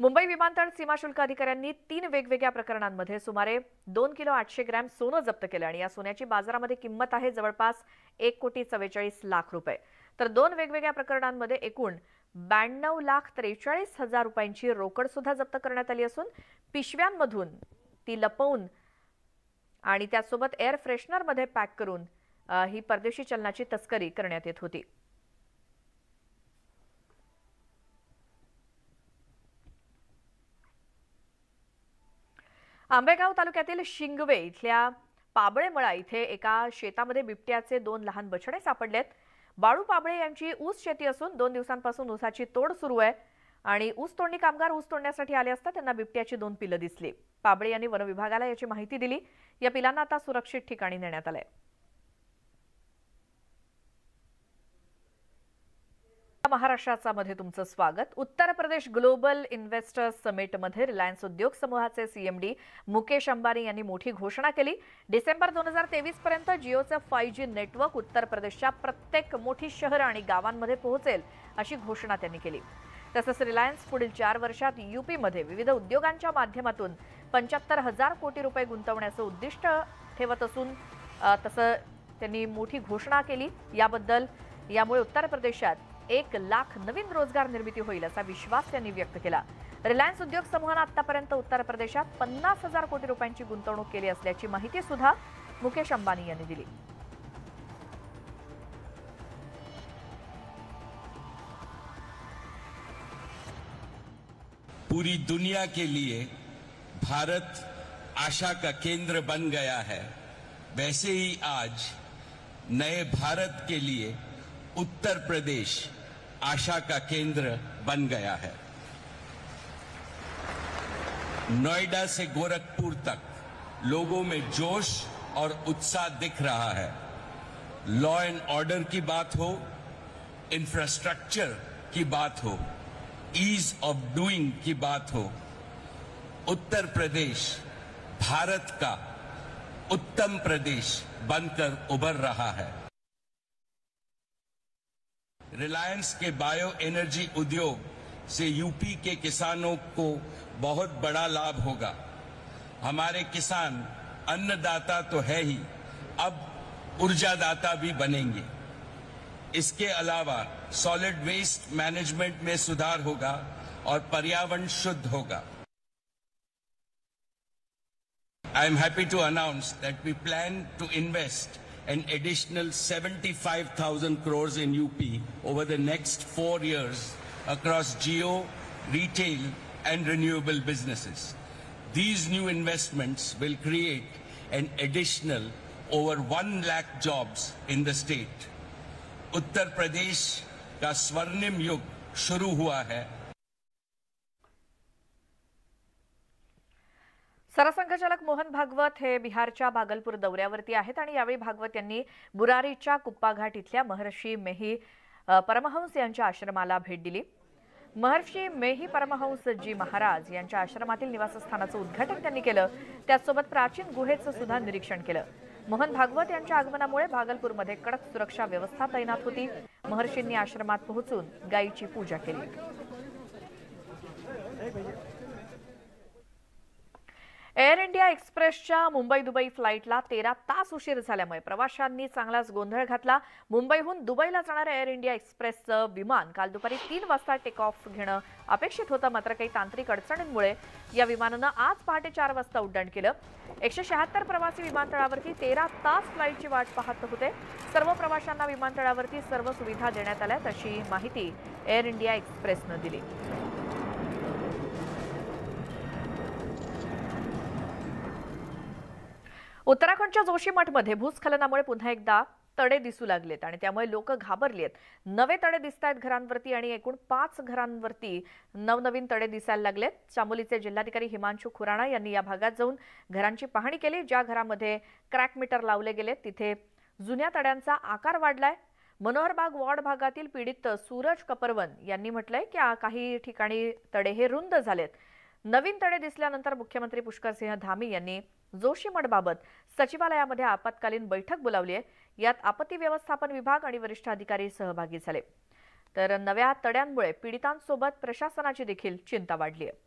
मुंबई विमानतळ सीमाशुल्क अधिकाऱ्यांनी 3 वेगवेगळ्या प्रकरणांमध्ये सुमारे 2 किलो 800 ग्रॅम सोनं जप्त केलं आणि या सोन्याची बाजारामध्ये किंमत आहे जवळपास 1,44,00,000 रुपये. तर 2 वेगवेगळ्या प्रकरणांमध्ये एकूण 92,43,000 रुपयांची रोकड सुद्धा जप्त करण्यात आली असून पिशव्यांमधून ती लपवून आणि त्यासोबत एअर फ्रेशनरमध्ये पॅक करून ही परदेशी चलनाची तस्करी करण्यात येत होती. आंबेगाव तालुक्यातील शिंगवे इथल्या पाबळेमळा इथे एका शेतामध्ये बिबट्याचे 2 लहान बछडे सापडलेत. बाळू पाबळे यांची ऊस शेती असून 2 दिवसांपासून ऊसाची तोड सुरू आहे आणि ऊस तोडणी कामगार ऊस तोडण्यासाठी आले असता त्यांना बिबट्याची 2 पिलं दिसली. पाबळे यांनी वन विभागाला याची माहिती दिली. या पिलांना आता सुरक्षित ठिकाणी नेण्यात आलंय. महाराष्ट्राचा मध्ये तुमचं स्वागत. Uttar Pradesh global investors समिटमध्ये Reliance उद्योग समूहाचे CMD मुकेश अंबानी यांनी मोठी घोषणा केली. डिसेंबर 2023 पर्यंत जिओचं 5G नेटवर्क उत्तर प्रदेशच्या प्रत्येक मोठी शहरं आणि गावांमध्ये पोहोचेल अशी घोषणा त्यांनी केली. तसंच रिलायन्स पुढील 4 वर्षात UPमध्ये विविध उद्योगांच्या माध्यमातून 75,000 कोटी रुपये गुंतवण्याचं उद्दिष्ट ठेवत असून तसं त्यांनी मोठी घोषणा केली. यामुळे उत्तर प्रदेशात 1 लाख नवीन रोजगार निर्मिती होईल असा विश्वास त्यांनी व्यक्त केला. रिलायन्स उद्योग समूहानं आतापर्यंत उत्तर प्रदेशात 50,000 कोटी रुपयांची गुंतवणूक केली असल्याची माहिती सुद्धा मुकेश अंबानी यांनी दिली. पूरी दुनिया के लिए भारत आशा का केंद्र बन गया है, वैसे ही आज नए भारत के लिए उत्तर प्रदेश आशा का केंद्र बन गया है. नोएडा से गोरखपुर तक लोगों में जोश और उत्साह दिख रहा है। लॉ एंड ऑर्डर की बात हो, इंफ्रास्ट्रक्चर की बात हो, ईज ऑफ डूइंग की बात हो, उत्तर प्रदेश भारत का उत्तम प्रदेश बनकर उभर रहा है। रिलायंस के बायो एनर्जी उद्योग से यूपी के किसानों को बहुत बड़ा लाभ होगा। हमारे किसान अन्नदाता तो है ही, अब ऊर्जादाता भी बनेंगे। इसके अलावा सॉलिड वेस्ट मैनेजमेंट में सुधार होगा और पर्यावरण शुद्ध होगा। I am happy to announce that we plan to invest an additional 75,000 crores in UP over the next 4 years across geo, retail and renewable businesses. These new investments will create an additional over 1 lakh jobs in the state. Uttar Pradesh का स्वर्णिम युग शुरू हुआ है। सरसंघचालक मोहन भागवत हे बिहारच्या भागलपूर दौऱ्यावरती आहेत आणि यावेळी भागवत यांनी बुरारीच्या कुप्पाघाट इथल्या महर्षी मेही परमहंस यांच्या आश्रमाला भेट दिली। महर्षी मेही परमहंस जी महाराज यांच्या आश्रमातील निवासस्थानाचं उद्घाटन त्यांनी केलं। त्याचसोबत प्राचीन गुहेचं सुद्धा निरीक्षण केलं। मोहन भागवत यांच्या आगमनामुळे भागलपूरमध्ये कडक सुरक्षा व्यवस्था तैनात होती। महर्षींनी आश्रमात पोहोचून गायीची पूजा केली। एअर इंडिया एक्सप्रेसच्या मुंबई दुबई फ्लाईटला 13 तास उशीर झाल्यामुळे प्रवाशांनी चांगलाच गोंधळ घातला। मुंबईहून दुबईला जाणाऱ्या एअर इंडिया एक्सप्रेसचं विमान काल दुपारी 3 वाजता टेक ऑफ घेणं अपेक्षित होतं, मात्र काही तांत्रिक अडचणींमुळे या विमानानं आज पहाटे 4 वाजता उड्डाण केलं। 176 प्रवासी विमानतळावरती 13 तास फ्लाईटची वाट पाहत होते। सर्व प्रवाशांना विमानतळावरती सर्व सुविधा देण्यात आल्यात अशी माहिती एअर इंडिया एक्सप्रेसनं दिली। उत्तराखंडच्या जोशीमठमध्ये भूस्खलनामुळे पुन्हा एकदा तडे दिसू लागलेत आणि त्यामुळे लोक घाबरलेत। नवे तडे दिसतायत घरांवरती आणि एकूण 5 घरांवरती नवनवीन तडे दिसायला लागलेत। चामोलीचे जिल्हाधिकारी हिमांशु खुराणा यांनी या भागात जाऊन घरांची पाहणी केली। ज्या घरामध्ये क्रॅक मीटर लावले गेले तिथे जुन्या तड्यांचा आकार वाढलाय। मनोहरबाग वॉर्ड भागातील पीडित सूरज कपरवन यांनी म्हटलंय की काही ठिकाणी तडे हे रुंद झालेत। नवीन तडे दिसल्यानंतर मुख्यमंत्री पुष्करसिंह धामी यांनी जोशीमठबाबत सचिवालयामध्ये आपत्कालीन बैठक बोलावली आहे। यात आपत्ती व्यवस्थापन विभाग आणि वरिष्ठ अधिकारी सहभागी झाले। तर नव्या तड्यांमुळे पीडितांसोबत प्रशासनाची देखील चिंता वाढली आहे।